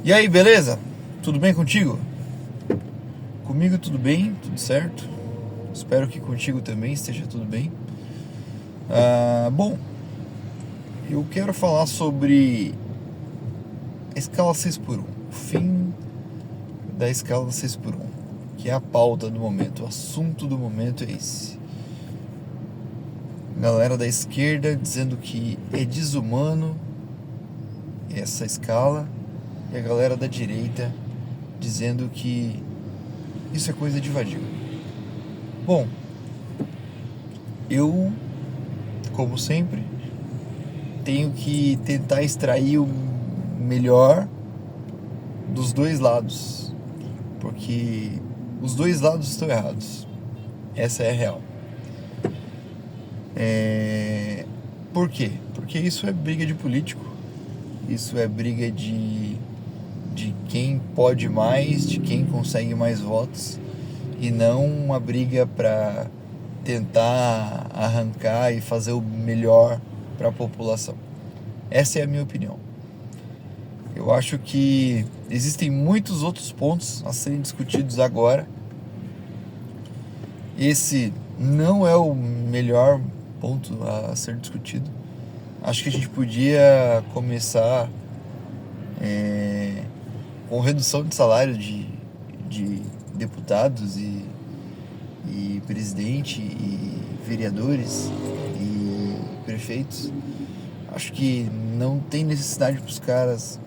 E aí, beleza? Tudo bem contigo? Comigo tudo bem, tudo certo. Espero que contigo também esteja tudo bem. Bom, eu quero falar sobre a escala 6x1, o fim da escala 6x1, que é a pauta do momento, o assunto do momento é esse. Galera da esquerda dizendo que é desumano essa escala, e a galera da direita dizendo que isso é coisa de vadio. Bom, eu, como sempre, tenho que tentar extrair o melhor dos dois lados, porque os dois lados estão errados. Essa é a real. Por quê? Porque isso é briga de político, isso é briga de quem pode mais, de quem consegue mais votos, e não uma briga para tentar arrancar e fazer o melhor para a população. Essa é a minha opinião. Eu acho que existem muitos outros pontos a serem discutidos agora. Esse não é o melhor ponto a ser discutido. Acho que a gente podia começar com redução de salário de deputados e presidente e vereadores e prefeitos. Acho que não tem necessidade para os caras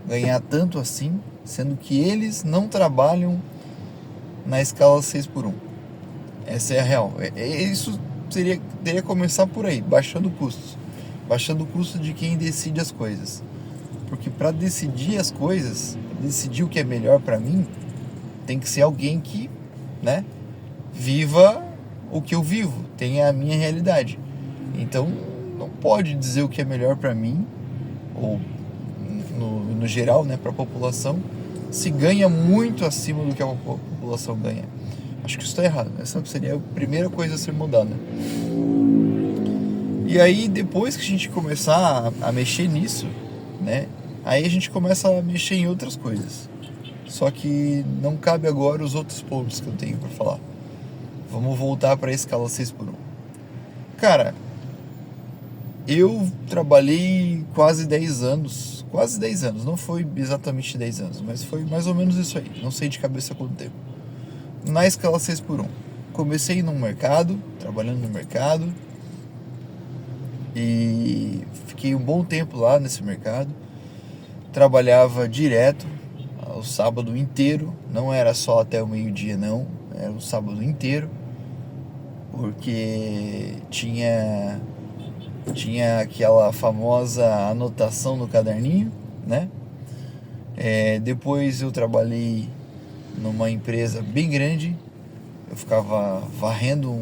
ganhar tanto assim, sendo que eles não trabalham na escala 6x1. Essa é a real. Isso teria que começar por aí, baixando custos. Baixando o custo de quem decide as coisas. Porque para decidir as coisas, decidir o que é melhor para mim, tem que ser alguém que, né, viva o que eu vivo, tenha a minha realidade. Então, não pode dizer o que é melhor para mim, ou no geral, né, para a população, se ganha muito acima do que a população ganha. Acho que isso está errado. Essa seria a primeira coisa a ser mudada. E aí, depois que a gente começar a mexer nisso, né, aí a gente começa a mexer em outras coisas. Só que não cabe agora os outros pontos que eu tenho para falar. Vamos voltar para a escala 6x1. Cara, eu trabalhei quase 10 anos, não foi exatamente 10 anos, mas foi mais ou menos isso aí, não sei de cabeça quanto tempo, na escala 6x1. Comecei num mercado, trabalhando no mercado, e fiquei um bom tempo lá nesse mercado, trabalhava direto, o sábado inteiro, não era só até o meio-dia não, era o sábado inteiro, porque tinha aquela famosa anotação no caderninho, né? Depois eu trabalhei numa empresa bem grande, eu ficava varrendo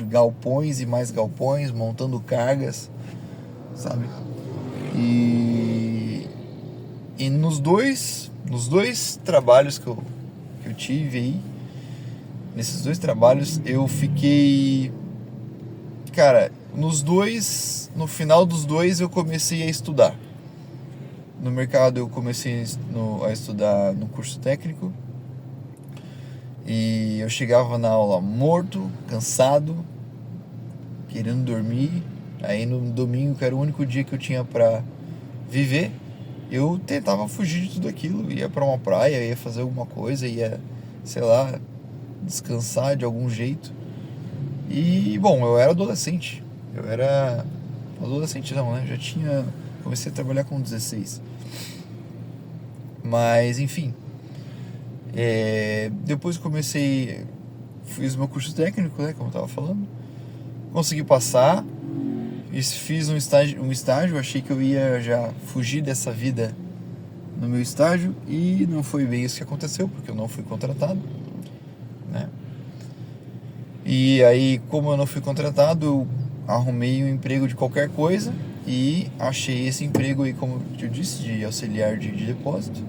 galpões e mais galpões, montando cargas, sabe? E nos dois trabalhos que eu tive aí, nesses dois trabalhos eu fiquei, cara, no final dos dois eu comecei a estudar. No mercado eu comecei a estudar no curso técnico, e eu chegava na aula morto, cansado, querendo dormir. Aí no domingo, que era o único dia que eu tinha pra viver, eu tentava fugir de tudo aquilo, ia pra uma praia, ia fazer alguma coisa, ia, sei lá, descansar de algum jeito. E, bom, eu era adolescente. Não, né? Comecei a trabalhar com 16. Mas, enfim. Depois fiz meu curso técnico, né, como eu tava falando. Consegui passar. Fiz um estágio. Achei que eu ia já fugir dessa vida no meu estágio. E não foi bem isso que aconteceu, porque eu não fui contratado, né? E aí, como eu não fui contratado, eu arrumei um emprego de qualquer coisa e achei esse emprego aí, como eu disse, de auxiliar de depósito.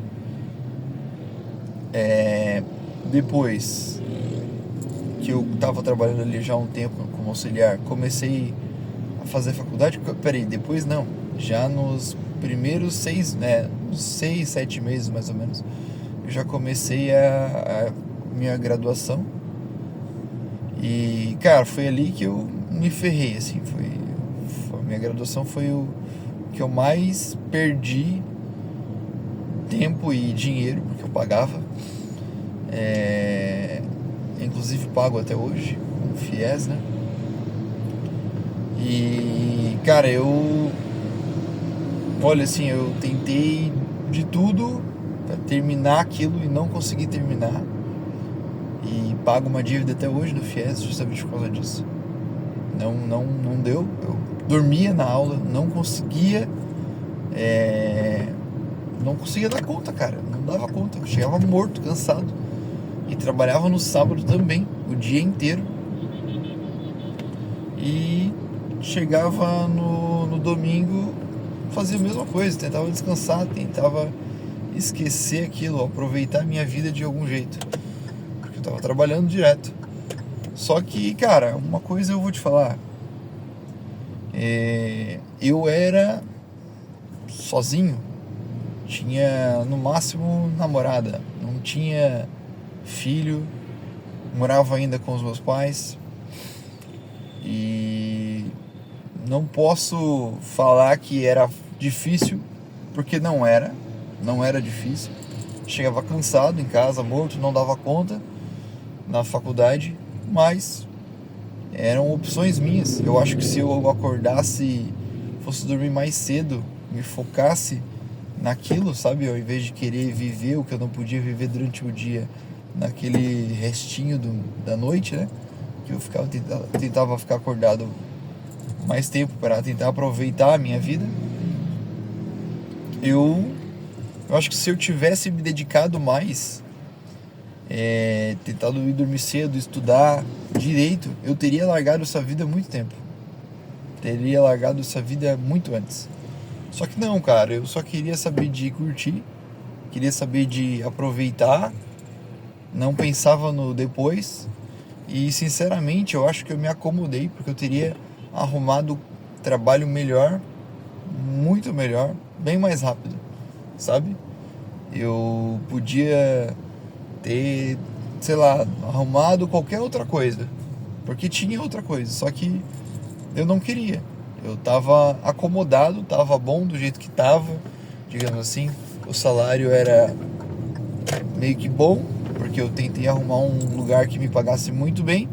Depois que eu estava trabalhando ali já há um tempo como auxiliar, comecei a fazer faculdade. Depois não, já nos primeiros uns 6, 7 meses mais ou menos, eu já comecei a minha graduação. E, cara, foi ali que eu me ferrei, assim, minha graduação foi o que eu mais perdi tempo e dinheiro, porque eu pagava, inclusive pago até hoje, com o FIES, né? E, cara, olha, assim, eu tentei de tudo pra terminar aquilo e não consegui terminar. E pago uma dívida até hoje no FIES justamente por causa disso. Não deu. Eu dormia na aula, não conseguia dar conta, cara. Não dava conta. Eu chegava morto, cansado. E trabalhava no sábado também, o dia inteiro. E chegava no domingo, fazia a mesma coisa. Tentava descansar, tentava esquecer aquilo, aproveitar a minha vida de algum jeito. Porque eu tava trabalhando direto. Só que, cara, uma coisa eu vou te falar. Eu era sozinho, tinha no máximo namorada, não tinha filho, morava ainda com os meus pais e não posso falar que era difícil, porque não era difícil. Chegava cansado em casa, morto, não dava conta na faculdade, mas eram opções minhas. Eu acho que se eu acordasse, fosse dormir mais cedo, me focasse naquilo, sabe? Ao invés de querer viver o que eu não podia viver durante o dia, naquele restinho da noite, né? Que eu tentava ficar acordado mais tempo para tentar aproveitar a minha vida. Eu acho que se eu tivesse me dedicado mais, tentado ir dormir cedo, estudar direito, eu teria largado essa vida há muito tempo. Teria largado essa vida muito antes. Só que não, cara, eu só queria saber de curtir, queria saber de aproveitar, não pensava no depois. E sinceramente eu acho que eu me acomodei, porque eu teria arrumado trabalho melhor, muito melhor, bem mais rápido, sabe? Eu podia ter, sei lá, arrumado qualquer outra coisa, porque tinha outra coisa, só que eu não queria. Eu tava acomodado, tava bom do jeito que tava, digamos assim. O salário era meio que bom, porque eu tentei arrumar um lugar que me pagasse muito bem,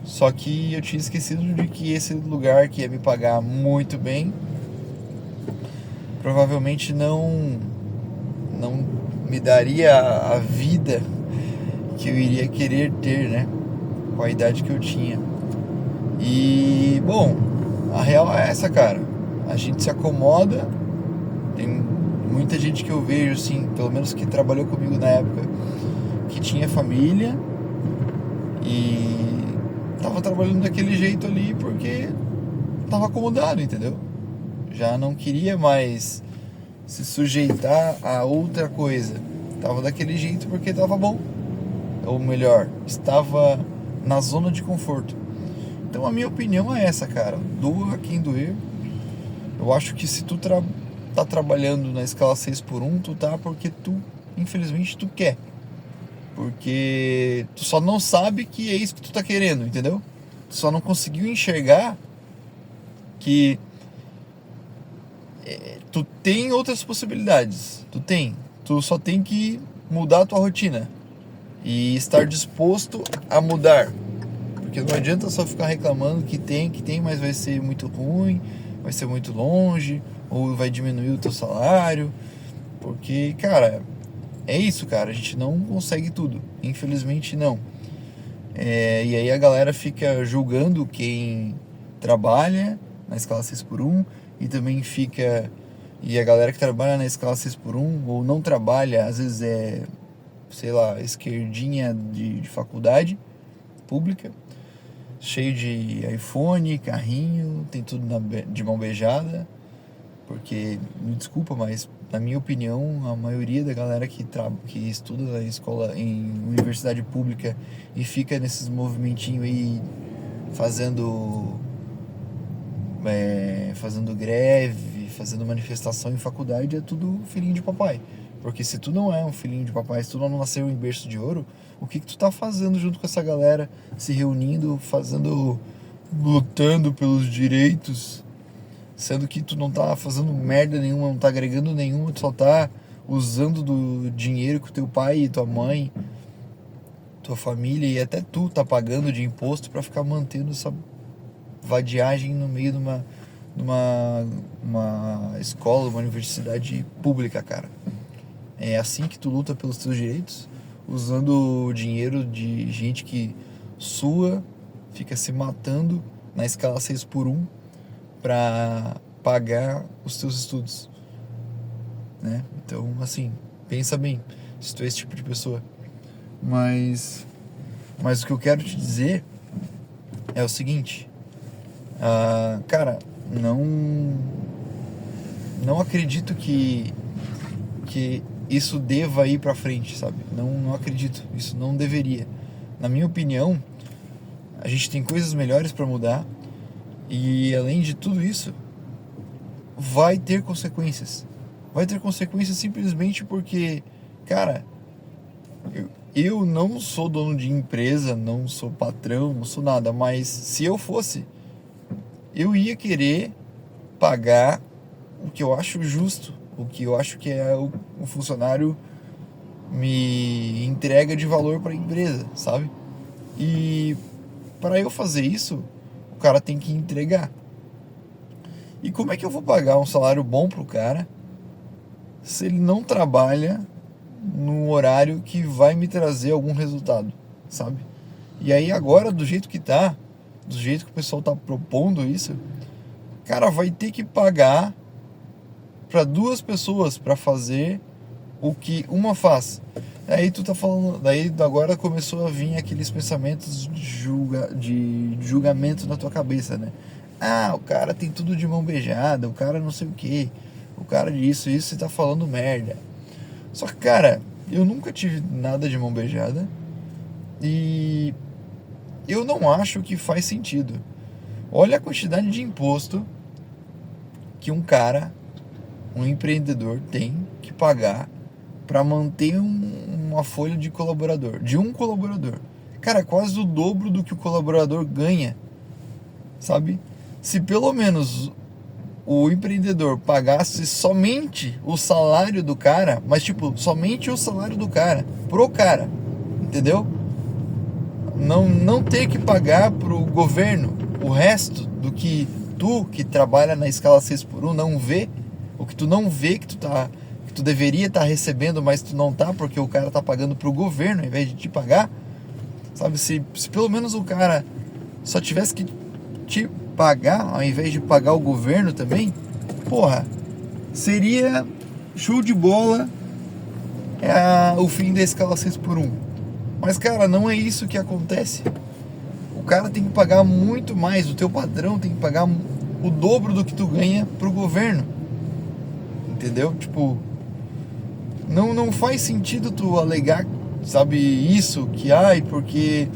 só que eu tinha esquecido de que esse lugar que ia me pagar muito bem provavelmente não me daria a vida que eu iria querer ter, né? Com a idade que eu tinha. E, bom, a real é essa, cara. A gente se acomoda. Tem muita gente que eu vejo, assim, pelo menos que trabalhou comigo na época, que tinha família e tava trabalhando daquele jeito ali porque tava acomodado, entendeu? Já não queria mais se sujeitar a outra coisa. Tava daquele jeito porque tava bom. Ou melhor, estava na zona de conforto. Então a minha opinião é essa, cara. Doa quem doer. Eu acho que se tu tá trabalhando na escala 6x1, tu tá porque infelizmente, tu quer. Porque tu só não sabe que é isso que tu tá querendo, entendeu? Tu só não conseguiu enxergar que tu tem outras possibilidades. Tu só tem que mudar a tua rotina e estar disposto a mudar. Porque não adianta só ficar reclamando que tem, mas vai ser muito ruim, vai ser muito longe, ou vai diminuir o teu salário. Porque, cara, é isso, cara. A gente não consegue tudo. Infelizmente, não. E aí a galera fica julgando quem trabalha na escala 6x1 e também fica... E a galera que trabalha na escala 6x1 ou não trabalha, às vezes sei lá, esquerdinha de faculdade pública, cheio de iPhone, carrinho, tem tudo de mão beijada, porque, me desculpa, mas na minha opinião, a maioria da galera que estuda na escola, em universidade pública e fica nesses movimentinhos aí fazendo greve, fazendo manifestação em faculdade, é tudo filhinho de papai. Porque se tu não é um filhinho de papai, se tu não nasceu em berço de ouro, o que tu tá fazendo junto com essa galera, se reunindo, lutando pelos direitos, sendo que tu não tá fazendo merda nenhuma, não tá agregando nenhuma, tu só tá usando do dinheiro que o teu pai e tua mãe, tua família e até tu tá pagando de imposto pra ficar mantendo essa vadiagem no meio de uma escola, uma universidade pública, cara. É assim que tu luta pelos teus direitos, usando o dinheiro de gente que sua, fica se matando na escala 6x1 pra pagar os teus estudos, né? Então, assim, pensa bem, se tu é esse tipo de pessoa. Mas o que eu quero te dizer é o seguinte, cara, não acredito que isso deva ir pra frente, sabe? Não acredito, isso não deveria. Na minha opinião, a gente tem coisas melhores pra mudar e, além de tudo isso, vai ter consequências. Vai ter consequências simplesmente porque, cara, eu não sou dono de empresa, não sou patrão, não sou nada, mas se eu fosse, eu ia querer pagar o que eu acho justo, o que eu acho que é o funcionário me entrega de valor para a empresa, sabe? E para eu fazer isso, o cara tem que entregar. E como é que eu vou pagar um salário bom pro cara se ele não trabalha no horário que vai me trazer algum resultado, sabe? E aí agora, do jeito que tá, do jeito que o pessoal tá propondo isso, cara, vai ter que pagar para duas pessoas para fazer o que uma faz. Aí tu tá falando, daí agora começou a vir aqueles pensamentos de julgamento na tua cabeça, né? Ah, o cara tem tudo de mão beijada, o cara não sei o que, o cara disso, você tá falando merda. Só que, cara, eu nunca tive nada de mão beijada e eu não acho que faz sentido. Olha a quantidade de imposto que um empreendedor tem que pagar para manter uma folha de um colaborador. Cara, é quase o dobro do que o colaborador ganha, sabe? Se pelo menos o empreendedor pagasse somente o salário do cara, mas tipo, somente o salário do cara, pro cara, entendeu? Não ter que pagar pro governo o resto do que tu, que trabalha na escala 6x1, não vê, o que tu não vê que tu deveria estar recebendo, mas tu não tá, porque o cara tá pagando pro governo ao invés de te pagar, sabe? Se pelo menos o cara só tivesse que te pagar ao invés de pagar o governo também, porra, seria show de bola, o fim da escala 6x1. Mas, cara, não é isso que acontece. O cara tem que pagar muito mais, o teu patrão tem que pagar o dobro do que tu ganha pro governo, entendeu? Tipo, não faz sentido tu alegar, sabe, isso, que porque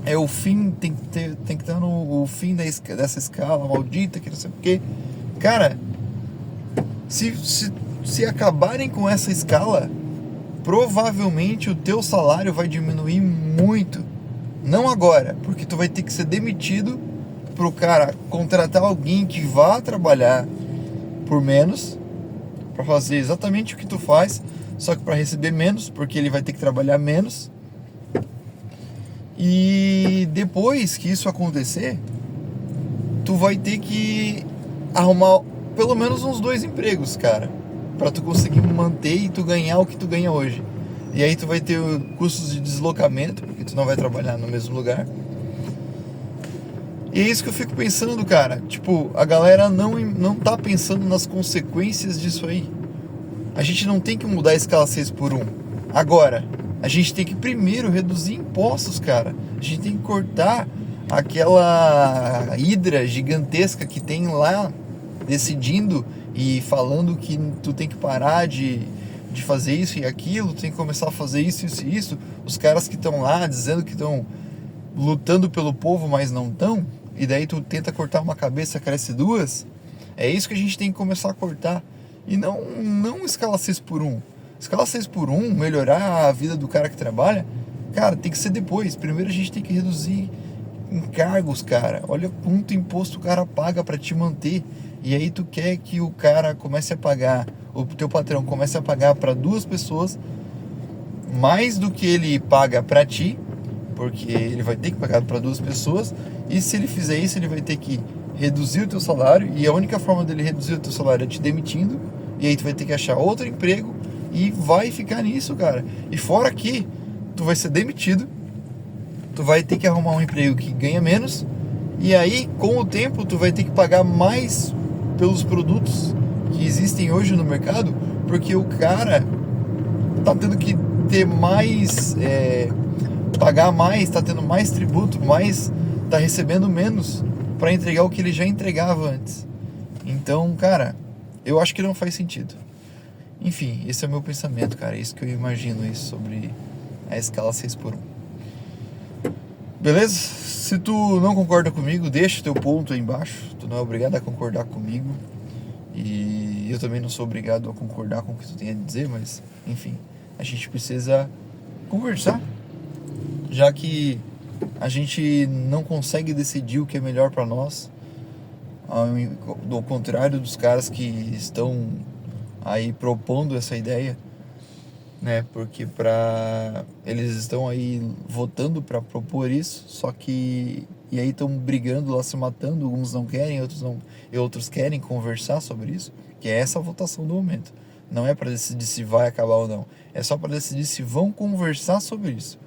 é o fim, tem que estar no fim dessa escala maldita, que não sei o quê. Cara, se acabarem com essa escala, provavelmente o teu salário vai diminuir muito. Não agora, porque tu vai ter que ser demitido pro cara contratar alguém que vá trabalhar por menos, para fazer exatamente o que tu faz, só que para receber menos, porque ele vai ter que trabalhar menos. E depois que isso acontecer, tu vai ter que arrumar pelo menos uns 2 empregos, cara, para tu conseguir manter e tu ganhar o que tu ganha hoje. E aí tu vai ter custos de deslocamento, porque tu não vai trabalhar no mesmo lugar. E é isso que eu fico pensando, cara. Tipo, a galera não tá pensando nas consequências disso aí. A gente não tem que mudar a escala 6x1 agora. A gente tem que primeiro reduzir impostos, cara. A gente tem que cortar aquela hidra gigantesca que tem lá decidindo e falando que tu tem que parar de fazer isso e aquilo, tu tem que começar a fazer isso e isso. Os caras que estão lá dizendo que estão lutando pelo povo, mas não estão, e daí tu tenta cortar uma cabeça, cresce duas. É isso que a gente tem que começar a cortar. E não escala 6 por 1. Escala 6 por 1, melhorar a vida do cara que trabalha, cara, tem que ser depois. Primeiro a gente tem que reduzir encargos, cara. Olha quanto imposto o cara paga para te manter. E aí tu quer que o cara comece a pagar, o teu patrão comece a pagar para duas pessoas mais do que ele paga para ti, porque ele vai ter que pagar para duas pessoas. E se ele fizer isso, ele vai ter que reduzir o teu salário, e a única forma dele reduzir o teu salário é te demitindo, e aí tu vai ter que achar outro emprego e vai ficar nisso, cara. E fora que tu vai ser demitido, tu vai ter que arrumar um emprego que ganha menos, e aí com o tempo tu vai ter que pagar mais pelos produtos que existem hoje no mercado, porque o cara tá tendo que ter mais, pagar mais, tá tendo mais tributo, mais, tá recebendo menos para entregar o que ele já entregava antes. Então, cara, eu acho que não faz sentido. Enfim, esse é o meu pensamento, cara. É isso que eu imagino isso sobre a escala 6 por 1. Beleza? Se tu não concorda comigo, deixa teu ponto aí embaixo. Tu não é obrigado a concordar comigo. E eu também não sou obrigado a concordar com o que tu tem a dizer, mas, enfim, a gente precisa conversar, já que a gente não consegue decidir o que é melhor para nós, ao contrário dos caras que estão aí propondo essa ideia, né? Porque eles estão aí votando para propor isso, só que e aí estão brigando lá, se matando. Alguns não querem, outros não, e outros querem conversar sobre isso, que é essa a votação do momento. Não é para decidir se vai acabar ou não, é só para decidir se vão conversar sobre isso.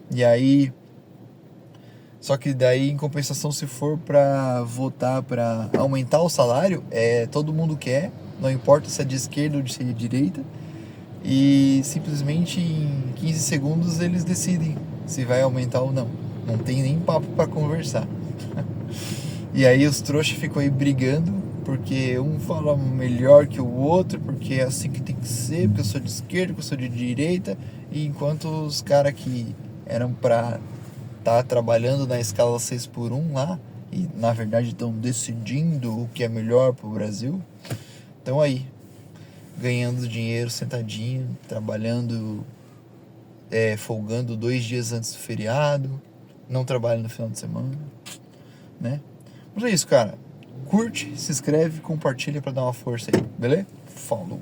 E aí, só que daí, em compensação, se for para votar para aumentar o salário, todo mundo quer, não importa se é de esquerda ou de direita, e simplesmente em 15 segundos eles decidem se vai aumentar ou não. Não tem nem papo para conversar. E aí os trouxas ficam aí brigando, porque um fala melhor que o outro, porque é assim que tem que ser, porque eu sou de esquerda, porque eu sou de direita, e enquanto os caras que eram pra tá trabalhando na escala 6 por 1 lá, e na verdade estão decidindo o que é melhor pro Brasil, estão aí, ganhando dinheiro sentadinho, trabalhando, folgando 2 dias antes do feriado, não trabalham no final de semana, né? Mas é isso, cara. Curte, se inscreve, compartilha pra dar uma força aí, beleza? Falou!